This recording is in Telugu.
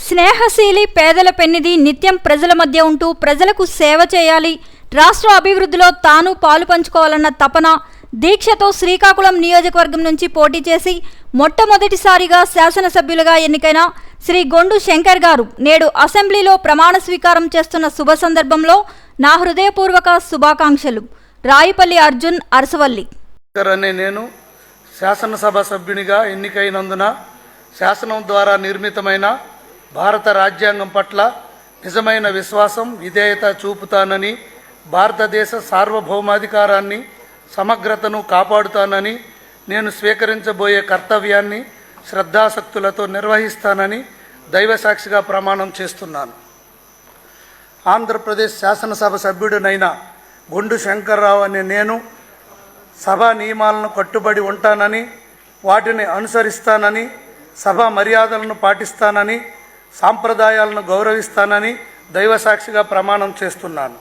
స్నేహశీలి పేదల పెన్నిది నిత్యం ప్రజల మధ్య ఉంటూ ప్రజలకు సేవ చేయాలి, రాష్ట్ర అభివృద్ధిలో తాను పాలు పంచుకోవాలన్న తపన దీక్షతో శ్రీకాకుళం నియోజకవర్గం నుంచి పోటీ చేసి మొట్టమొదటిసారిగా శాసనసభ్యులుగా ఎన్నికైన శ్రీ గొండు శంకర్ గారు నేడు అసెంబ్లీలో ప్రమాణ స్వీకారం చేస్తున్న శుభ సందర్భంలో నా హృదయపూర్వక శుభాకాంక్షలు. రాయిపల్లి అర్జున్, అరసవల్లి. నేను శాసనసభ సభ్యునిగా ఎన్నికైనందున శాసనం ద్వారా నిర్మితమైన భారత రాజ్యాంగం పట్ల నిజమైన విశ్వాసం, విధేయత చూపుతానని, భారతదేశ సార్వభౌమాధికారాన్ని, సమగ్రతను కాపాడుతానని, నేను స్వీకరించబోయే కర్తవ్యాన్ని శ్రద్ధాసక్తులతో నిర్వహిస్తానని దైవసాక్షిగా ప్రమాణం చేస్తున్నాను. ఆంధ్రప్రదేశ్ శాసనసభ సభ్యుడినైన గొండు శంకర్రావు అనే నేను సభా నియమాలను కట్టుబడి ఉంటానని, వాటిని అనుసరిస్తానని, సభా మర్యాదలను పాటిస్తానని, సాంప్రదాయాలను గౌరవిస్తానని దైవసాక్షిగా ప్రమాణం చేస్తున్నాను.